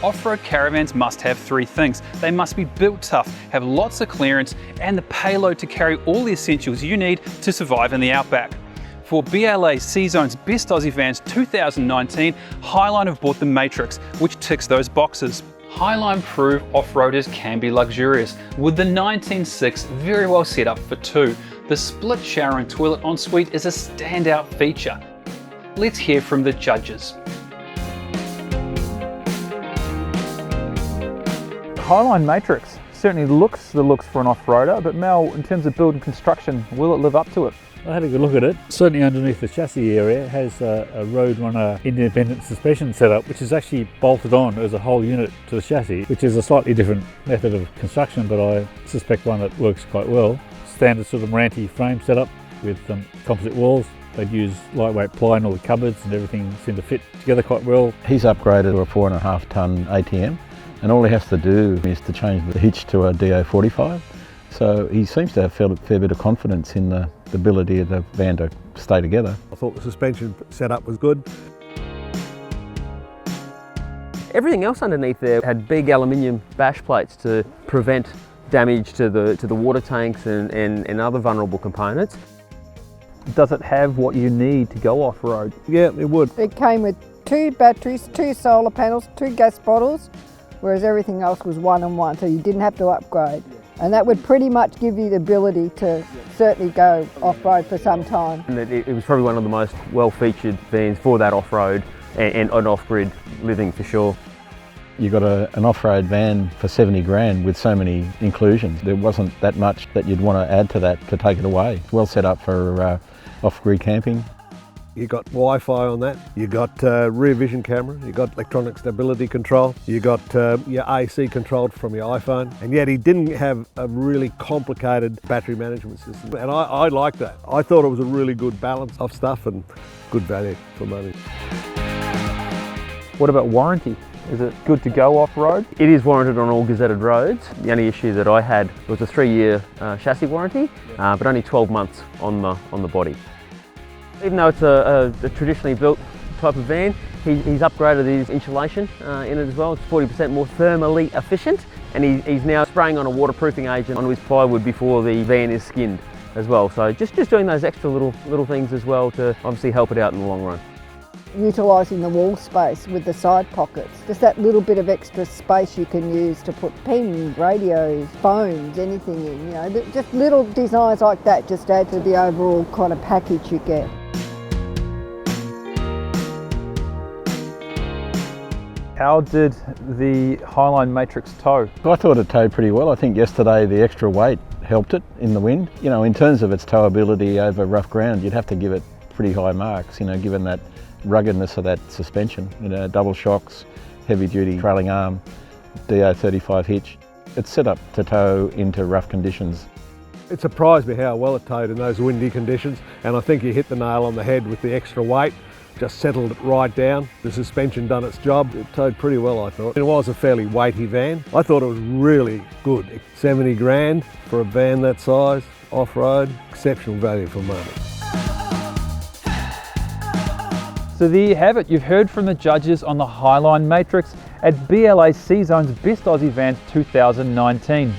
Off-road caravans must have three things. They must be built tough, have lots of clearance, and the payload to carry all the essentials you need to survive in the outback. For BLA C-Zone's Best Aussie Vans 2019, Highline have bought the Matrix, which ticks those boxes. Highline prove off-roaders can be luxurious, with the 19.6 very well set up for two. The split shower and toilet ensuite is a standout feature. Let's hear from the judges. Highline Matrix certainly looks the looks for an off-roader, but Mel, in terms of build and construction, will it live up to it? I had a good look at it. Certainly underneath the chassis area, it has a road runner independent suspension setup, which is actually bolted on as a whole unit to the chassis, which is a slightly different method of construction, but I suspect one that works quite well. Standard sort of Maranthe frame setup with composite walls. They'd use lightweight ply in all the cupboards and everything seemed to fit together quite well. He's upgraded to a 4.5 tonne ATM, and all he has to do is to change the hitch to a DO45. So he seems to have a fair bit of confidence in the ability of the van to stay together. I thought the suspension setup was good. Everything else underneath there had big aluminium bash plates to prevent damage to the water tanks and other vulnerable components. Does it have what you need to go off-road? Yeah, it would. It came with 2 batteries, 2 solar panels, 2 gas bottles, whereas everything else was 1 and 1, so you didn't have to upgrade. And that would pretty much give you the ability to certainly go off-road for some time. And it was probably one of the most well-featured vans for that off-road and off-grid living for sure. You got an off-road van for 70 grand with so many inclusions. There wasn't that much that you'd want to add to that to take it away. It's well set up for off-grid camping. You got Wi-Fi on that, you got rear vision camera, you got electronic stability control, you got your AC controlled from your iPhone, and yet he didn't have a really complicated battery management system. And I like that. I thought it was a really good balance of stuff and good value for money. What about warranty? Is it good to go off-road? It is warranted on all gazetted roads. The only issue that I had was a 3-year chassis warranty, but only 12 months on the body. Even though it's a traditionally built type of van, he's upgraded his insulation in it as well. It's 40% more thermally efficient, and he's now spraying on a waterproofing agent onto his plywood before the van is skinned as well. So just doing those extra little things as well to obviously help it out in the long run. Utilising the wall space with the side pockets, just that little bit of extra space you can use to put pens, radios, phones, anything in, you know, just little designs like that just add to the overall kind of package you get. How did the Highline Matrix tow? I thought it towed pretty well. I think yesterday the extra weight helped it in the wind. You know, in terms of its towability over rough ground, you'd have to give it pretty high marks, you know, given that ruggedness of that suspension, you know, double shocks, heavy duty trailing arm, DO35 hitch. It's set up to tow into rough conditions. It surprised me how well it towed in those windy conditions, and I think you hit the nail on the head with the extra weight. Just settled it right down. The suspension done its job. It towed pretty well, I thought. It was a fairly weighty van. I thought it was really good. 70 grand for a van that size, off-road, exceptional value for money. So there you have it. You've heard from the judges on the Highline Matrix at BLA C-Zone's Best Aussie Vans 2019.